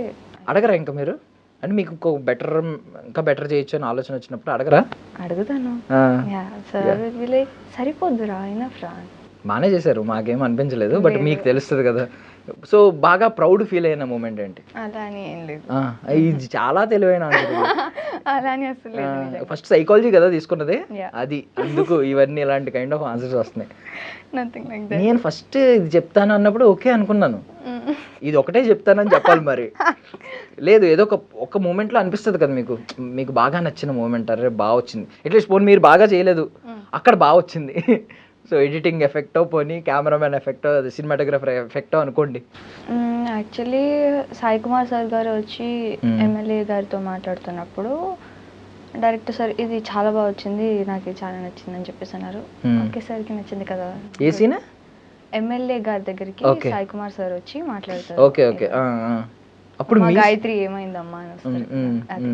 అడగరా ఇంకా మీరు? అంటే మీకు ఇంకా బెటర్ చేయొచ్చు అని ఆలోచన వచ్చినప్పుడు అడగరా? అడుగుతాను. సార్ లైక్ సరిపోద్దురా అయినా ఫ్రాన్ బాగానే చేశారు, మాకేం అనిపించలేదు, బట్ మీకు తెలుస్తుంది కదా. సో బాగా ప్రౌడ్ ఫీల్ అయిన మూమెంట్ ఏంటి? అలా అని ఏం లేదు. ఇది చాలా తెలివైన అలా అని అసలు లేదు. ఫస్ట్ సైకాలజీ కదా తీసుకున్నది, Yeah. అది అందుకు ఇవన్నీ ఇలాంటి కైండ్ ఆఫ్ ఆన్సర్స్ వస్తున్నాయి. Nothing like that. నేను ఫస్ట్ ఇది చెప్తాను అన్నప్పుడు ఓకే అనుకున్నాను, ఇది ఒకటే చెప్తానని చెప్పాలి మరి. లేదు, ఏదో ఒక మూమెంట్లో అనిపిస్తుంది కదా మీకు, మీకు బాగా నచ్చిన మూమెంట్, అరే బాగా వచ్చింది, అట్లీస్ట్ పోనీ మీరు బాగా చేయలేదు అక్కడ బాగా వచ్చింది. సో ఎడిటింగ్ ఎఫెక్టో పోనీ కెమెరామెన్ ఎఫెక్టో అది సినిమాటోగ్రఫర్ ఎఫెక్టో అనుకోండి. యాక్చువల్లీ సాయి కుమార్ సార్ గారు వచ్చి ఎమ్మెల్యే గారితో మాట్లాడుతున్నప్పుడు డైరెక్టర్ సార్ ఇది చాలా బాగా వచ్చింది, నాకు ఇది చాలా నచ్చింది అని చెప్పేసి అన్నారు. ఓకే సార్కి నచ్చింది కదా. ఏ సీన్? ఎమ్మెల్యే గారి దగ్గరికి Okay. సాయి కుమార్ సార్ వచ్చి మాట్లాడతారు. Okay okay. అప్పుడు మా మీ గాయత్రి ఏమైందమ్మా అని వస్తారు. అది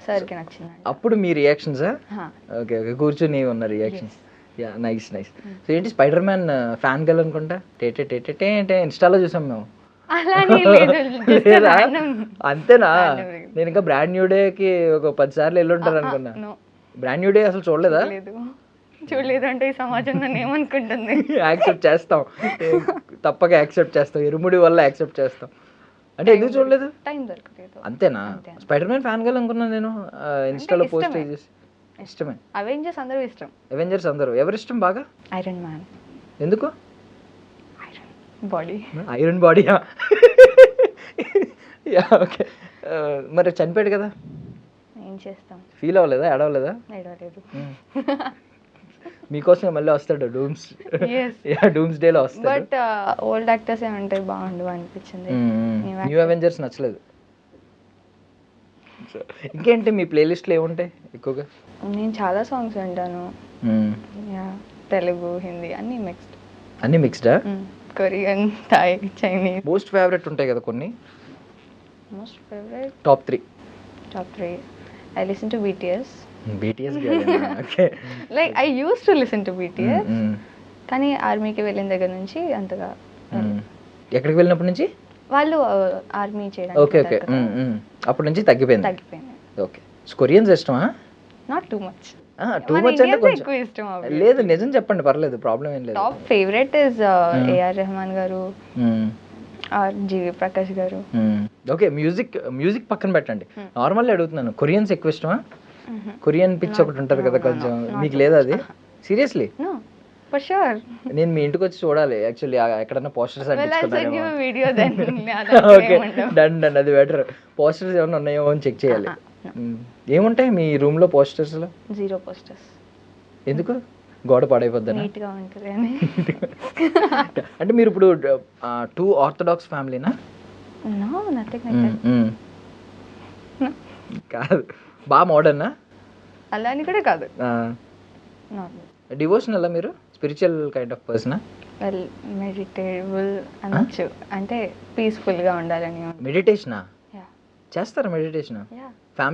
సార్కి నచ్చిందండి. అప్పుడు మీ రియాక్షన్సా? హా. ఓకే ఓకే, కూర్చొని ఉన్న reactions. Yeah, nice nice. So ఏంటి స్పైడర్ మ్యాన్ ఫ్యాన్ గల్ అనుకుంటా, టేటే ఇన్స్టాలో చూసాం మేము. అలా అని లేదు, just లేదా? random. అంతేనా? Random. నేను ఇంకా బ్రాండ్ న్యూ డేకి ఒక 10 సార్లు వెళ్ళి ఉంటారు అనుకున్నా. No, బ్రాండ్ న్యూ డే అసలు చూడలేదా? చూడలేదు అంటే ఈ సమాజం నన్ను ఏమనుకుంటుంది. యాక్సెప్ట్ చేస్తాం, తప్పక యాక్సెప్ట్ చేస్తాం, ఇరుముడి వల్ల యాక్సెప్ట్ చేస్తాం. అంటే ఎందుకు చూడలేదు? టైం దొరకలేదు. అంతేనా? అంతే. స్పైడర్ మ్యాన్ ఫ్యాన్ గల్ అనుకున్నాను నేను, ఇన్స్టాలో పోస్ట్ ఇష్టమే. చేసి. ఇష్టమే. అవెంజర్స్ అందరూ ఇష్టం. అవెంజర్స్ అందరూ ఎవరు ఇష్టం బాగా? ఐరన్ మ్యాన్, ఎందుకు? Iron body. ఐరన్ బాడీయా? Yeah okay. మరి చనిపోయాడు కదా, ఏం చేస్తాం, ఫీల్ అవ్వలేదా, ఏడవలేదా? ఏడవలేదు. మీకోసం మళ్ళీ వస్తాడు డూమ్స్, డూమ్స్ డేలో వస్తాడు. బట్ ఓల్డ్ యాక్టర్స్ ఏమంటే బాగుండు అనిపించింది. న్యూ అవెంజర్స్ నచ్చలేదు. ఇంకేంటి మీ ప్లేలిస్ట్లో ఏముంటాయి ఎక్కువగా? నేను చాలా సాంగ్స్ వింటాను. యా, తెలుగు, హిందీ అన్నీ మిక్స్డ్. అన్ని మిక్స్డా? Korean, Thai, Chinese. Most favourite ఉంటాయి కదా కొన్ని, most favourite top 3. Top 3 I listen to BTS. BTS okay. Like I used to listen to BTS, కానీ ఆర్మీకి వెళ్ళిన దగ్గర నుంచి అంతగా ఎక్కడికి వెళ్ళినప్పటి నుంచి? వాళ్ళు ఆర్మీ ఓకే చేయడానికి ఓకే, అప్పటి నుంచి తగ్గిపోయింది. తగ్గిపోయింది. ఓకే. కొరియన్స్ ఇష్టమా? Not too much. Too much అంటే కొంచెం ఎక్కువ ఇష్టం అవి. లేదు, నిజం చెప్పండి, పర్లేదు, ప్రాబ్లం ఏం లేదు. Top favourite is AR Rahman garu, GV Prakash గారు. ఓకే, మ్యూజిక్ పక్కన పెట్టండి, నార్మల్ అడుగుతున్నాను, కొరియన్స్ ఎక్కువ ఇష్టమా? కొరియన్ పిచ్ ఒకటి ఉంటుంది కదా కొంచెం, మీకు లేదా అది? సీరియస్లీ? No, for sure. నేను మీ ఇంటికి వచ్చి చూడాలి యాక్చువల్లీ, ఎక్కడన్నా posters video then. Okay, done done, అది బెటర్. పోస్టర్స్ ఏమైనా ఉన్నాయేమో అని చెక్ చేయాలి. ఏముంటాయి మీ రూమ్ లో పోస్టర్స్ లో? 0 పోస్టర్స్. ఎందుకు? గోడ పాడైపోద్దా? నీట్ గా ఉంటుంది అని. అంటే మీరు ఇప్పుడు 2 ఆర్థడాక్స్ ఫ్యామిలీనా? No, nothing like that. కాదు, బాగా మోడర్నా? అలా అని కూడా కాదు. నార్మల్. డివోషనల్ మీరు? స్పిరిచువల్ కైండ్ ఆఫ్ పర్సనా? వెల్, మెడిటేబుల్ అనొచ్చు, అంటే పీస్ఫుల్ గా ఉండాలని. మెడిటేషనా యా చేస్తారా? Meditation yeah family